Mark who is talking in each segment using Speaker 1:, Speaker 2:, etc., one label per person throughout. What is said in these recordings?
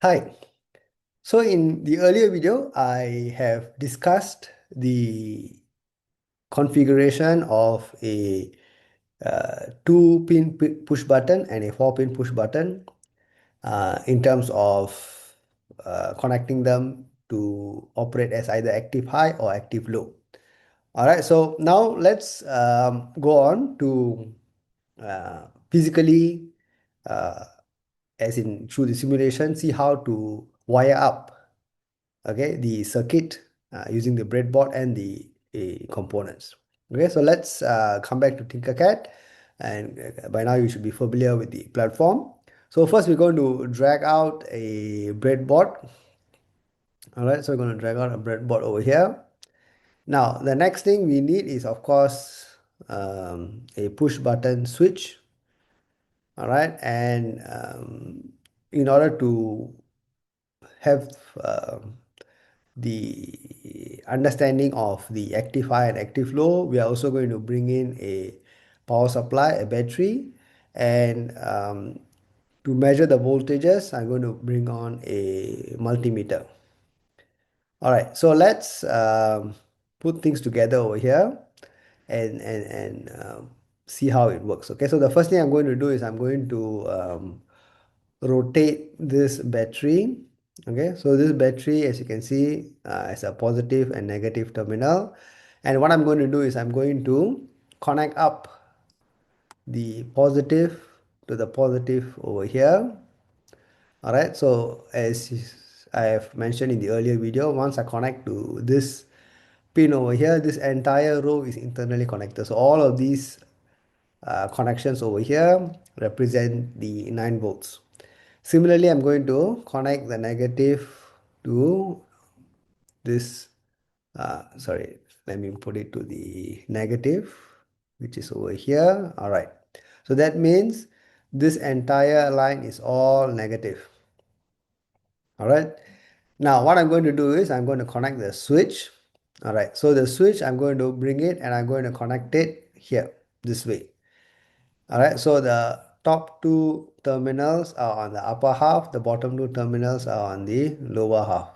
Speaker 1: Hi. So in the earlier video, I have discussed the configuration of a two-pin push button and a four-pin push button in terms of connecting them to operate as either active high or active low. All right, so now let's go on to physically, uh, as in through the simulation, see how to wire up okay the circuit using the breadboard and the components. Okay, so let's come back to Tinkercad, and by now you should be familiar with the platform. So first we're going to drag out a breadboard. All right, so we're going to drag out a breadboard over here. Now the next thing we need is of course a push button switch. All right, and in order to have the understanding of the active high and active low, we are also going to bring in a power supply, a battery, and to measure the voltages, I'm going to bring on a multimeter. All right, so let's put things together over here and see how it works. Okay, so the first thing I'm going to do is I'm going to rotate this battery. Okay, so this battery, as you can see, has a positive and negative terminal, and what I'm going to do is I'm going to connect up the positive to the positive over here. All right, so as I have mentioned in the earlier video, once I connect to this pin over here, this entire row is internally connected, so all of these connections over here represent the 9 volts. Similarly, I'm going to connect the negative to this, sorry, let me put it to the negative, which is over here. All right. So that means this entire line is all negative. All right. Now, what I'm going to do is I'm going to connect the switch. All right. So the switch, I'm going to bring it and I'm going to connect it here, this way. All right, so the top two terminals are on the upper half, the bottom two terminals are on the lower half.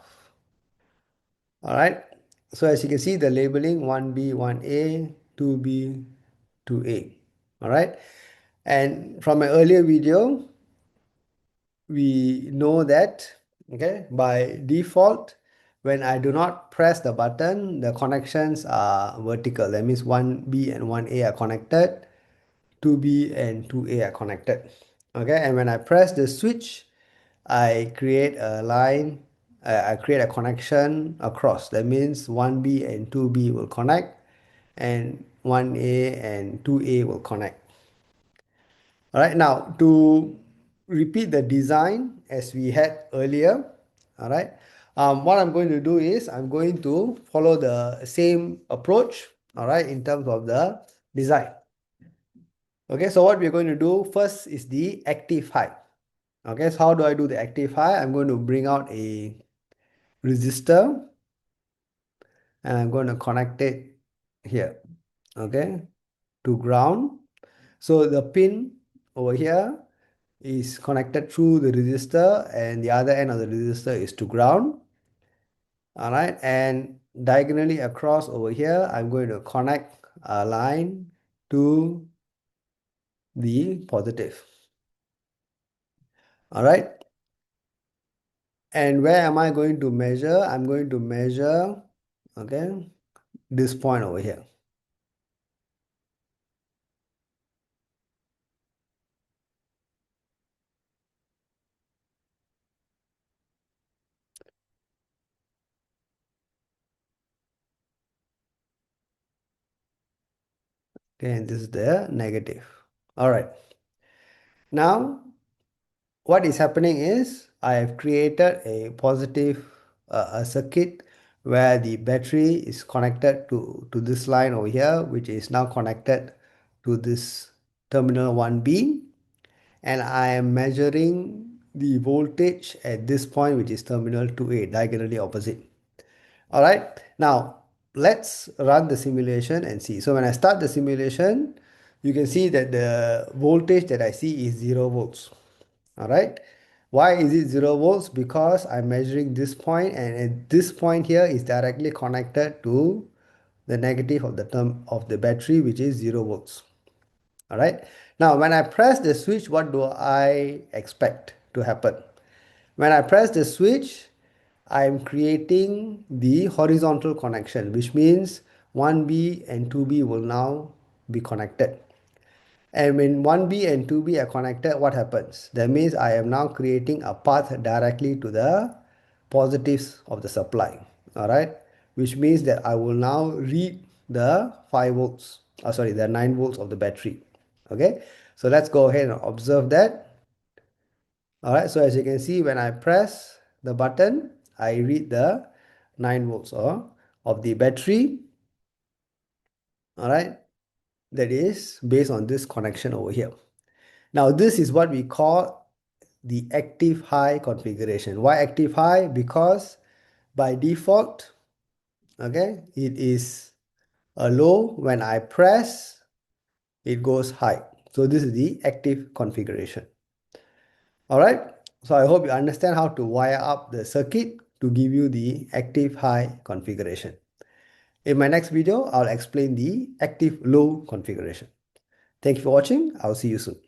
Speaker 1: All right, so as you can see, the labeling 1B, 1A, 2B, 2A. All right, and from my earlier video, we know that, okay, by default, when I do not press the button, the connections are vertical. That means 1B and 1A are connected. 2B and 2A are connected. Okay, and when I press the switch, I create a line, I create a connection across. That means 1B and 2B will connect, and 1A and 2A will connect. All right, now to repeat the design as we had earlier, all right, what I'm going to do is I'm going to follow the same approach, all right, in terms of the design. Okay, so what we're going to do first is the active high. Okay, so how do I do the active high? I'm going to bring out a resistor and I'm going to connect it here, okay, to ground. So the pin over here is connected through the resistor and the other end of the resistor is to ground. All right, and diagonally across over here, I'm going to connect a line to the positive. All right. And where am I going to measure? I'm going to measure, okay, this point over here. Okay, and this is the negative. All right. Now, what is happening is I have created a positive a circuit where the battery is connected to this line over here, which is now connected to this terminal 1B. And I am measuring the voltage at this point, which is terminal 2A, diagonally opposite. All right, now let's run the simulation and see. So when I start the simulation, you can see that the voltage that I see is 0 volts. All right, Why is it 0 volts? Because I'm measuring this point, and at this point here is directly connected to the negative of the term of the battery, which is 0 volts. All right. Now, when I press the switch, what do I expect to happen? When I press the switch, I'm creating the horizontal connection, which means 1B and 2B will now be connected. And when 1B and 2B are connected, what happens? That means I am now creating a path directly to the positives of the supply. All right. Which means that I will now read the 5 volts, sorry, the 9 volts of the battery. Okay. So let's go ahead and observe that. All right. So as you can see, when I press the button, I read the 9 volts of the battery. All right. That is based on this connection over here. Now, this is what we call the active high configuration. Why active high? Because by default, okay, it is a low. When I press, it goes high. So this is the active configuration. All right. So I hope you understand how to wire up the circuit to give you the active high configuration. In my next video, I'll explain the active low configuration. Thank you for watching. I'll see you soon.